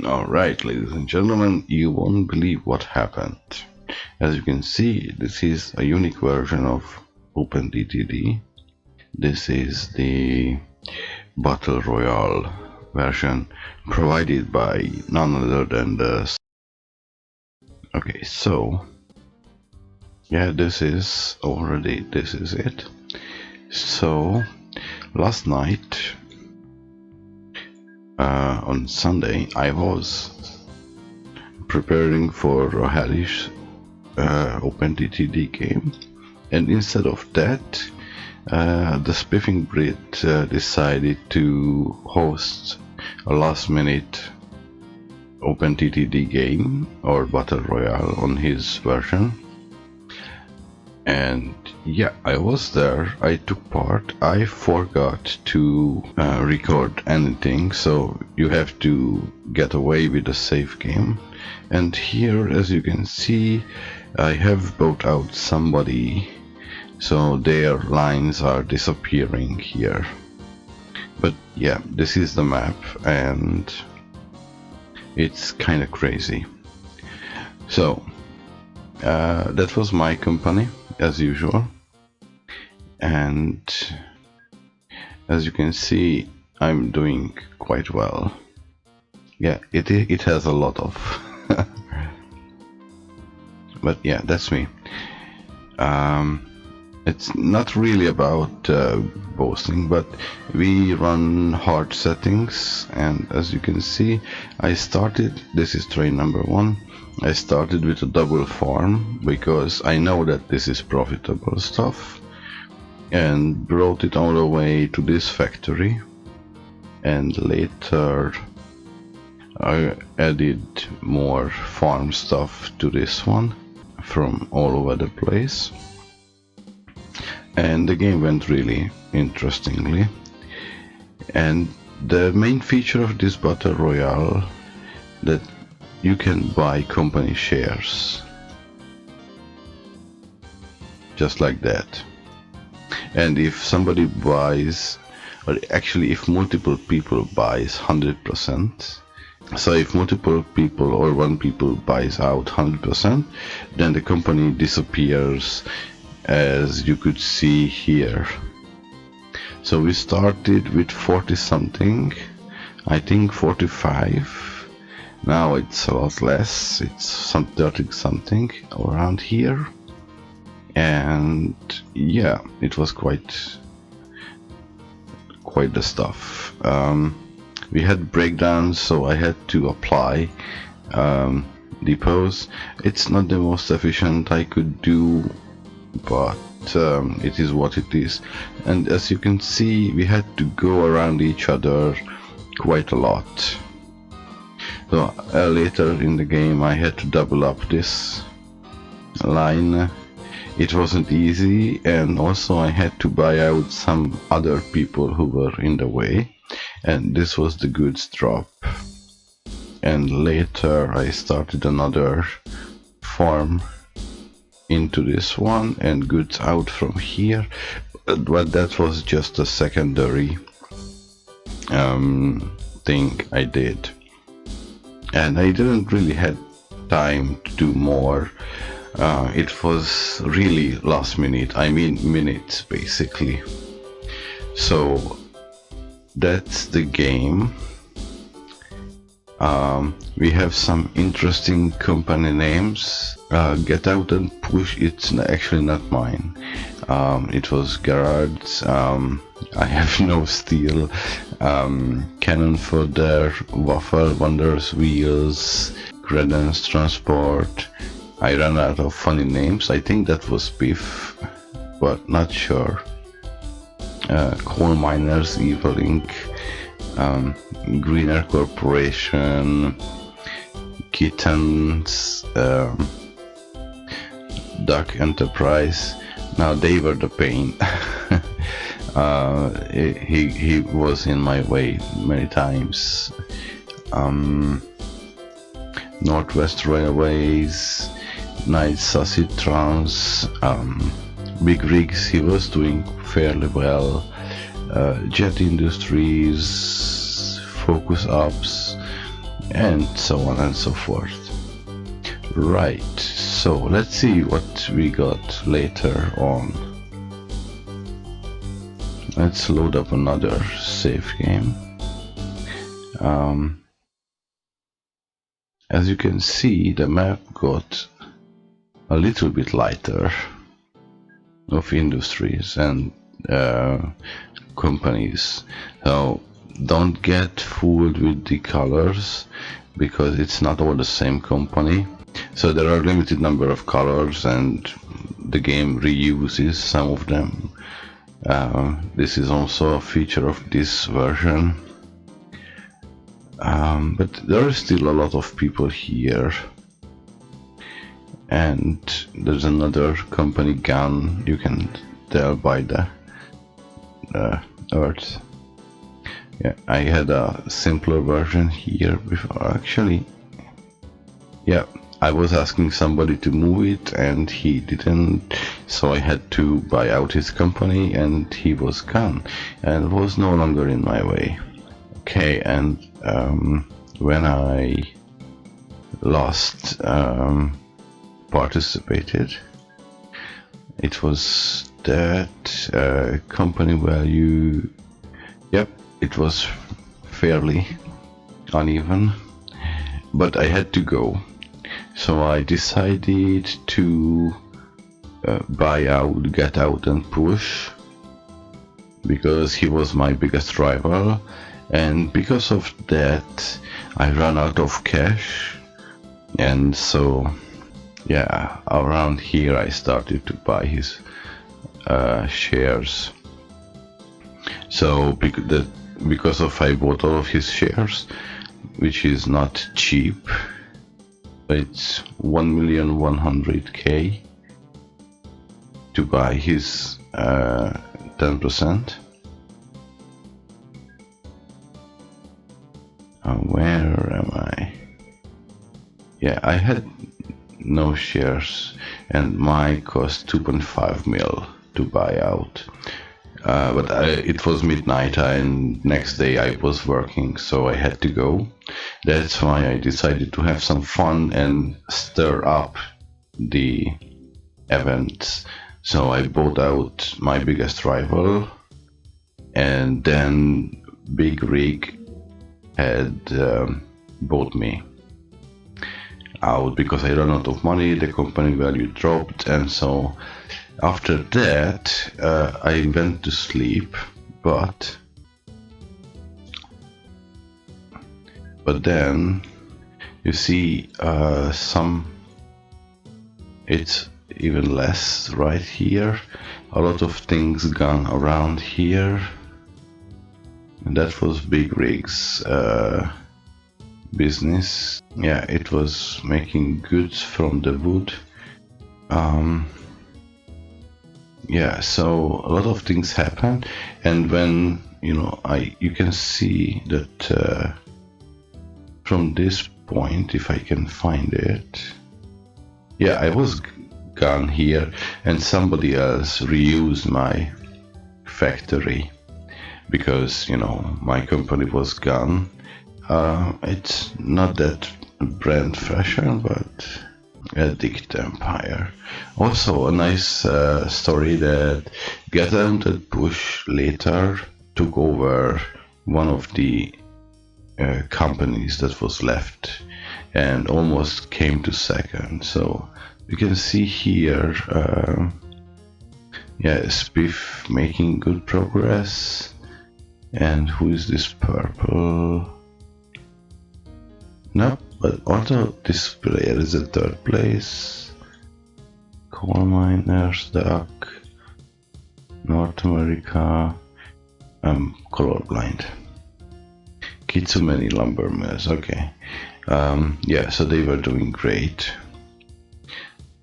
Alright, ladies and gentlemen, you won't believe what happened. As you can see, this is a unique version of OpenTTD. This is the Battle Royale version provided by none other than the... Okay, so yeah, this is it. So last night on Sunday I was preparing for a hellish OpenTTD game, and instead of that the Spiffing Brit decided to host a last minute OpenTTD game or Battle Royale on his version. And yeah, I was there, I took part. I forgot to record anything, so you have to get away with a save game. And here, as you can see, I have brought out somebody, so their lines are disappearing here. But yeah, this is the map, and it's kind of crazy. So that was my company as usual, and as you can see, I'm doing quite well. Yeah, it has a lot of but yeah, that's me. It's not really about boasting, but we run hard settings, and as you can see, I started, this is train number 1, I started with a double farm because I know that this is profitable stuff, and brought it all the way to this factory, and later I added more farm stuff to this one from all over the place, and the game went really interestingly. And the main feature of this Battle Royale, that you can buy company shares just like that, and if somebody buys, or actually if multiple people buys 100%, so if multiple people or one people buys out 100%, then the company disappears, as you could see here. So we started with 40 something, I think 45. Now it's a lot less, it's some 30 something around here. And yeah, it was quite the stuff. We had breakdowns, so I had to apply depots. It's not the most efficient I could do, but it is what it is. And as you can see, we had to go around each other quite a lot. So later in the game I had to double up this line. It wasn't easy, and also I had to buy out some other people who were in the way, and this was the goods drop. And later I started another farm into this one and goods out from here, but that was just a secondary thing I did, and I didn't really had time to do more. It was really last minute, I mean minutes basically. So that's the game. We have some interesting company names. Get Out and Push, it's actually not mine. It was Gerard's. I have no steel. Cannon Fodder, Waffle Wonders Wheels, Credence Transport. I ran out of funny names. I think that was Spiff, but not sure. Coal Miners, Evil Inc., Greener Corporation, Kittens, Duck Enterprise. Now they were the pain. He was in my way many times. Northwest Railways, Night Sausage Trans, Big Rigs, he was doing fairly well. Jet Industries, Focus Ups, and so on and so forth. Right, so let's see what we got later on. Let's load up another save game. As you can see, the map got a little bit lighter of industries and companies. So don't get fooled with the colors, because it's not all the same company. So there are limited number of colors and the game reuses some of them. This is also a feature of this version. But there are still a lot of people here. And there's another company gun, you can tell by the earth. Yeah, I had a simpler version here before, actually. Yeah, I was asking somebody to move it and he didn't, so I had to buy out his company and he was gone and was no longer in my way. Okay, and when I last participated, it was that company value, yep, it was fairly uneven, but I had to go. So I decided to buy out, get out and push, because he was my biggest rival, and because of that I ran out of cash, and so yeah, around here I started to buy his shares. So because of I bought all of his shares, which is not cheap. It's 1,100,000 to buy his 10%. Where am I? Yeah, I had no shares and mine cost 2.5 mil to buy out. But it was midnight and next day I was working, so I had to go. That's why I decided to have some fun and stir up the events. So I bought out my biggest rival, and then Big Rig had bought me out because I ran out of money, the company value dropped, and so after that I went to sleep, but then you see it's even less right here, a lot of things gone around here, and that was Big Rig's business. Yeah, it was making goods from the wood. Yeah, so a lot of things happened, and when you can see that from this point, if I can find it, yeah, I was gone here and somebody else reused my factory because my company was gone. It's not that brand fashion, but Addict Empire. Also a nice story that Get Out and Push later took over one of the companies that was left and almost came to second. So you can see here, yeah, Spiff making good progress. And who is this purple? Nope, but Auto Displayer is at third place. Coal Miners, Duck, North America. I'm colorblind. Kitsumeni Lumber Mills, okay. Yeah, so they were doing great.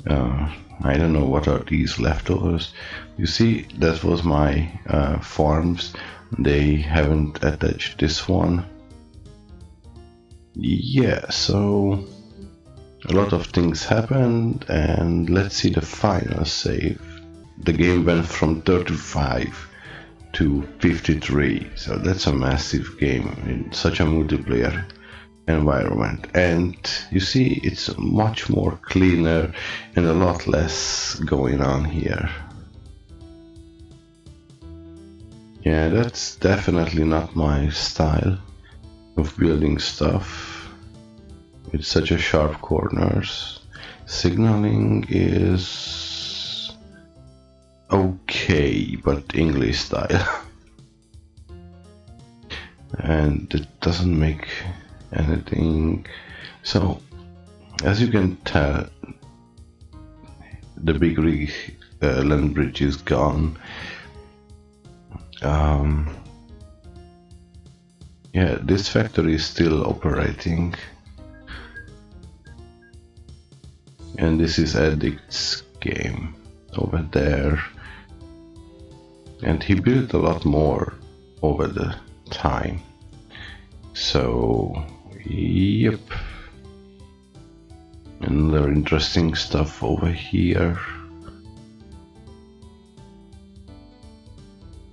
I don't know what are these leftovers. You see, that was my farms. They haven't attached this one. Yeah, so a lot of things happened, and let's see the final save. The game went from 35 to 53, so that's a massive game in such a multiplayer environment, and you see it's much more cleaner and a lot less going on here. Yeah, that's definitely not my style of building stuff with such a sharp corners. Signaling is okay, but English style. And it doesn't make anything. So as you can tell, the big rig land bridge is gone. Yeah, this factory is still operating, and this is Addict's game over there, and he built a lot more over the time. So yep, another interesting stuff over here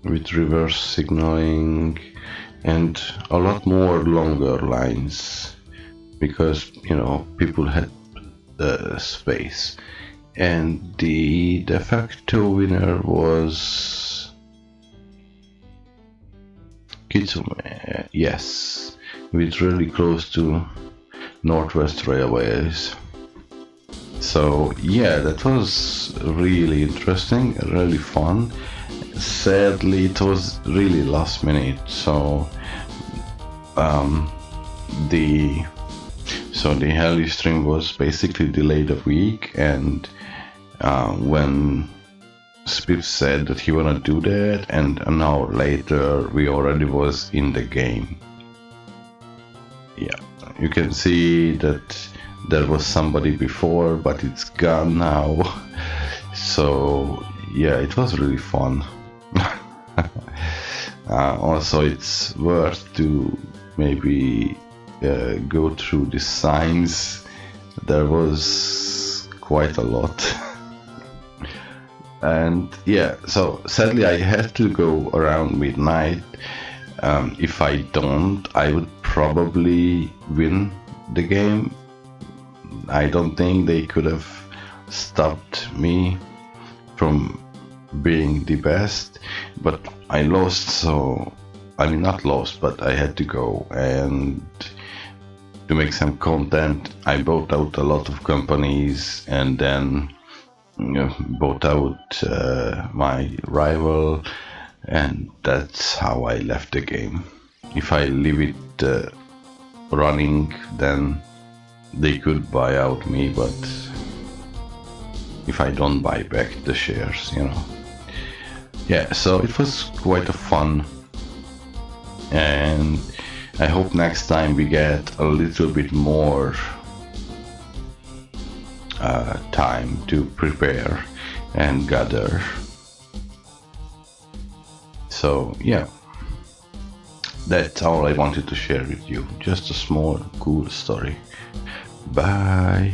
with reverse signaling and a lot more longer lines, because you know people had the space. And the de facto winner was Kitsume, yes, with really close to Northwest Railways. So yeah, that was really interesting, really fun. Sadly, it was really last minute, so the Heli stream was basically delayed a week, and when Spiff said that he wanna do that, and an hour later we already was in the game. Yeah, you can see that there was somebody before, but it's gone now. So yeah, it was really fun. Also, it's worth to maybe go through the signs. There was quite a lot. And yeah, so sadly I had to go around midnight. If I don't, I would probably win the game. I don't think they could have stopped me from being the best, but I lost, so I mean not lost, but I had to go, and to make some content I bought out a lot of companies, and then bought out my rival, and that's how I left the game. If I leave it running, then they could buy out me, but if I don't buy back the shares, you know. Yeah, so it was quite a fun, and I hope next time we get a little bit more time to prepare and gather. So yeah, that's all I wanted to share with you. Just a small cool story. Bye.